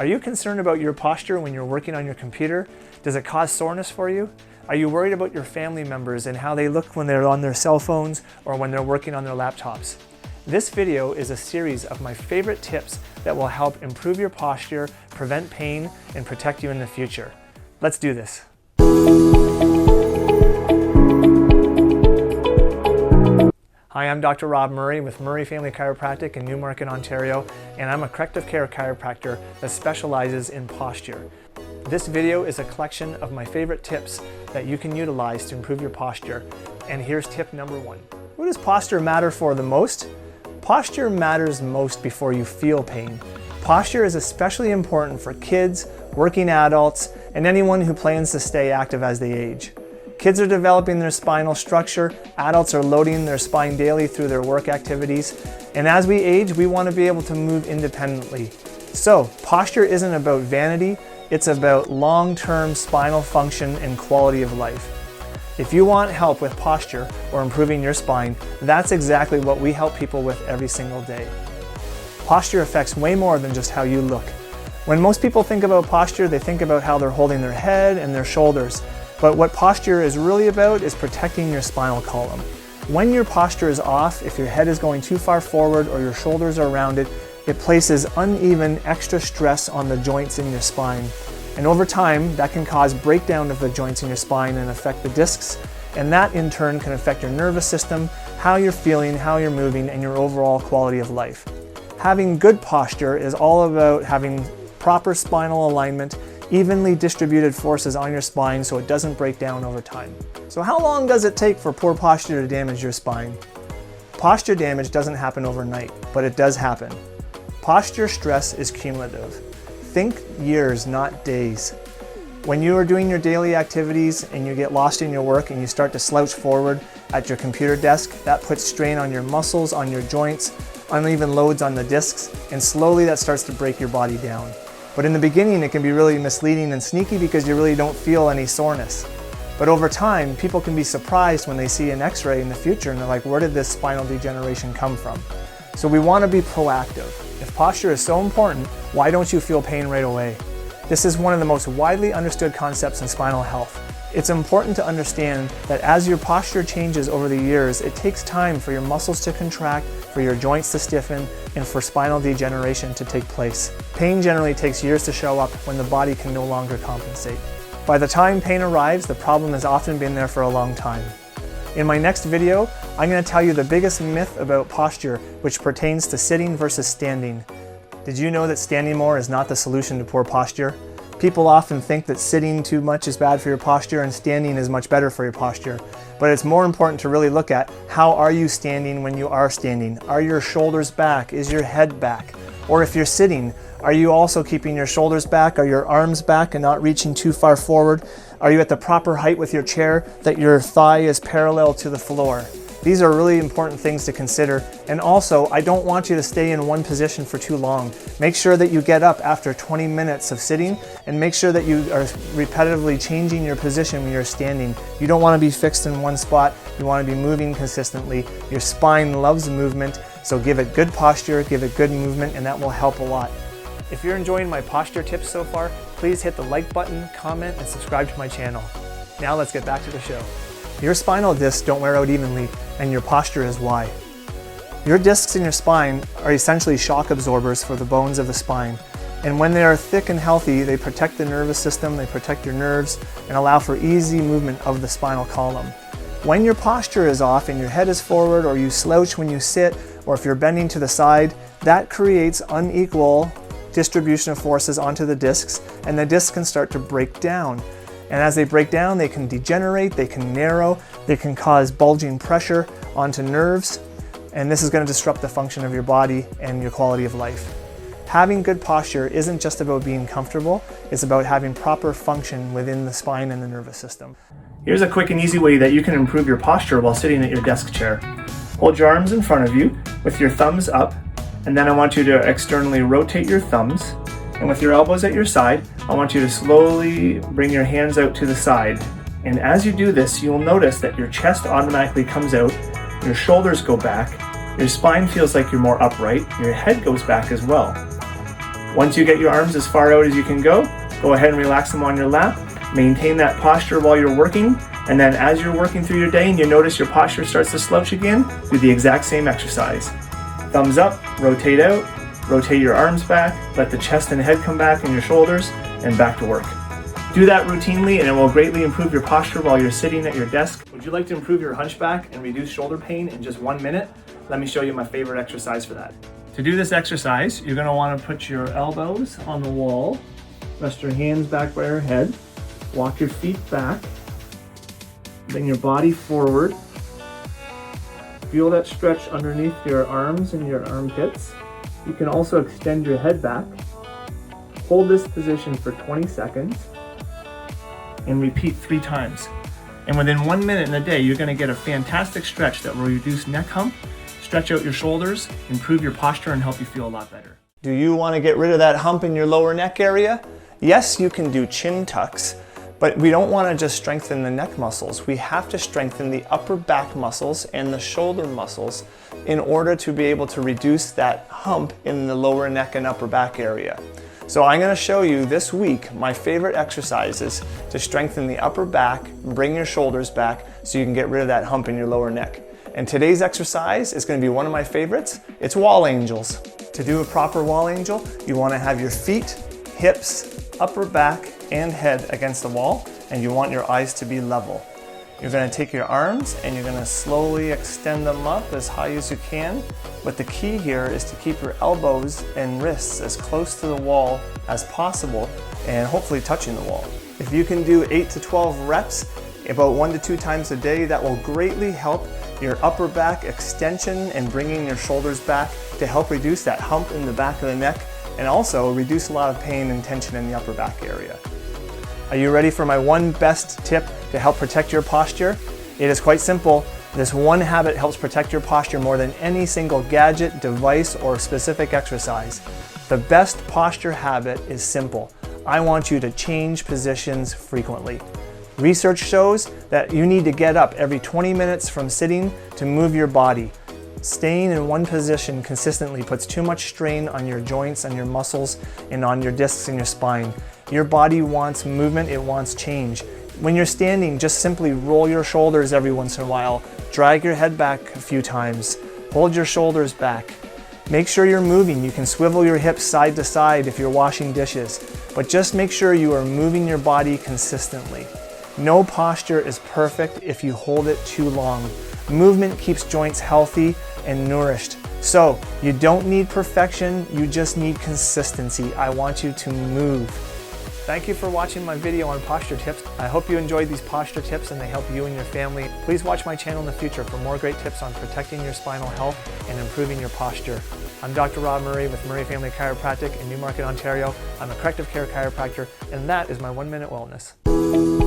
Are you concerned about your posture when you're working on your computer? Does it cause soreness for you? Are you worried about your family members and how they look when they're on their cell phones or when they're working on their laptops? This video is a series of my favorite tips that will help improve your posture, prevent pain, and protect you in the future. Let's do this. Hi, I'm Dr. Rob Murray with Murray Family Chiropractic in Newmarket, Ontario, and I'm a corrective care chiropractor that specializes in posture. This video is a collection of my favorite tips that you can utilize to improve your posture. And here's tip number one. What does posture matter for the most? Posture matters most before you feel pain. Posture is especially important for kids, working adults, and anyone who plans to stay active as they age. Kids are developing their spinal structure, adults are loading their spine daily through their work activities, and as we age, we want to be able to move independently. So, posture isn't about vanity, it's about long-term spinal function and quality of life. If you want help with posture or improving your spine, that's exactly what we help people with every single day. Posture affects way more than just how you look. When most people think about posture, they think about how they're holding their head and their shoulders. But what posture is really about is protecting your spinal column. When your posture is off, if your head is going too far forward or your shoulders are rounded, it places uneven extra stress on the joints in your spine. And over time, that can cause breakdown of the joints in your spine and affect the discs. And that in turn can affect your nervous system, how you're feeling, how you're moving, and your overall quality of life. Having good posture is all about having proper spinal alignment, evenly distributed forces on your spine so it doesn't break down over time. So how long does it take for poor posture to damage your spine? Posture damage doesn't happen overnight, but it does happen. Posture stress is cumulative. Think years, not days. When you are doing your daily activities and you get lost in your work and you start to slouch forward at your computer desk, that puts strain on your muscles, on your joints, uneven loads on the discs, and slowly that starts to break your body down. But in the beginning, it can be really misleading and sneaky because you really don't feel any soreness. But over time, people can be surprised when they see an x-ray in the future and they're like, where did this spinal degeneration come from? So we want to be proactive. If posture is so important, why don't you feel pain right away? This is one of the most widely understood concepts in spinal health. It's important to understand that as your posture changes over the years, it takes time for your muscles to contract, for your joints to stiffen, and for spinal degeneration to take place. Pain generally takes years to show up when the body can no longer compensate. By the time pain arrives, the problem has often been there for a long time. In my next video, I'm going to tell you the biggest myth about posture, which pertains to sitting versus standing. Did you know that standing more is not the solution to poor posture? People often think that sitting too much is bad for your posture and standing is much better for your posture. But it's more important to really look at how are you standing when you are standing? Are your shoulders back? Is your head back? Or if you're sitting, are you also keeping your shoulders back? Are your arms back and not reaching too far forward? Are you at the proper height with your chair that your thigh is parallel to the floor? These are really important things to consider. And also, I don't want you to stay in one position for too long. Make sure that you get up after 20 minutes of sitting and make sure that you are repetitively changing your position when you're standing. You don't want to be fixed in one spot. You want to be moving consistently. Your spine loves movement, so give it good posture, give it good movement, and that will help a lot. If you're enjoying my posture tips so far, please hit the like button, comment, and subscribe to my channel. Now let's get back to the show. Your spinal discs don't wear out evenly, and your posture is why. Your discs in your spine are essentially shock absorbers for the bones of the spine, and when they are thick and healthy, they protect the nervous system, they protect your nerves, and allow for easy movement of the spinal column. When your posture is off and your head is forward, or you slouch when you sit, or if you're bending to the side, that creates unequal distribution of forces onto the discs, and the discs can start to break down. And as they break down, they can degenerate, they can narrow, they can cause bulging pressure onto nerves, and this is going to disrupt the function of your body and your quality of life. Having good posture isn't just about being comfortable, it's about having proper function within the spine and the nervous system. Here's a quick and easy way that you can improve your posture while sitting at your desk chair. Hold your arms in front of you with your thumbs up, and then I want you to externally rotate your thumbs. And with your elbows at your side, I want you to slowly bring your hands out to the side. And as you do this, you'll notice that your chest automatically comes out, your shoulders go back, your spine feels like you're more upright, your head goes back as well. Once you get your arms as far out as you can go ahead and relax them on your lap. Maintain that posture while you're working, and then as you're working through your day and you notice your posture starts to slouch again, do the exact same exercise. Thumbs up, rotate out, rotate your arms back, let the chest and head come back and your shoulders, and back to work. Do that routinely and it will greatly improve your posture while you're sitting at your desk. Would you like to improve your hunchback and reduce shoulder pain in just 1 minute? Let me show you my favorite exercise for that. To do this exercise, you're going to want to put your elbows on the wall, rest your hands back by your head, walk your feet back, bring your body forward. Feel that stretch underneath your arms and your armpits. You can also extend your head back. Hold this position for 20 seconds and repeat 3 times. And within 1 minute in a day, you're going to get a fantastic stretch that will reduce neck hump, stretch out your shoulders, improve your posture, and help you feel a lot better. Do you want to get rid of that hump in your lower neck area? Yes, you can do chin tucks, but we don't want to just strengthen the neck muscles. We have to strengthen the upper back muscles and the shoulder muscles in order to be able to reduce that hump in the lower neck and upper back area. So I'm going to show you this week my favorite exercises to strengthen the upper back, bring your shoulders back so you can get rid of that hump in your lower neck. And today's exercise is going to be one of my favorites. It's wall angels. To do a proper wall angel, you want to have your feet, hips, upper back, and head against the wall, and you want your eyes to be level. You're going to take your arms and you're going to slowly extend them up as high as you can. But the key here is to keep your elbows and wrists as close to the wall as possible and hopefully touching the wall. If you can do 8 to 12 reps about 1 to 2 times a day, that will greatly help your upper back extension and bringing your shoulders back to help reduce that hump in the back of the neck and also reduce a lot of pain and tension in the upper back area. Are you ready for my one best tip to help protect your posture? It is quite simple. This one habit helps protect your posture more than any single gadget, device, or specific exercise. The best posture habit is simple. I want you to change positions frequently. Research shows that you need to get up every 20 minutes from sitting to move your body. Staying in one position consistently puts too much strain on your joints, on your muscles, and on your discs in your spine. Your body wants movement, it wants change. When you're standing, just simply roll your shoulders every once in a while, drag your head back a few times, hold your shoulders back. Make sure you're moving. You can swivel your hips side to side if you're washing dishes, but just make sure you are moving your body consistently. No posture is perfect if you hold it too long. Movement keeps joints healthy and nourished. So you don't need perfection, you just need consistency. I want you to move. Thank you for watching my video on posture tips. I hope you enjoyed these posture tips and they help you and your family. Please watch my channel in the future for more great tips on protecting your spinal health and improving your posture. I'm Dr. Rob Murray with Murray Family Chiropractic in Newmarket, Ontario. I'm a corrective care chiropractor, and that is my 1 Minute Wellness.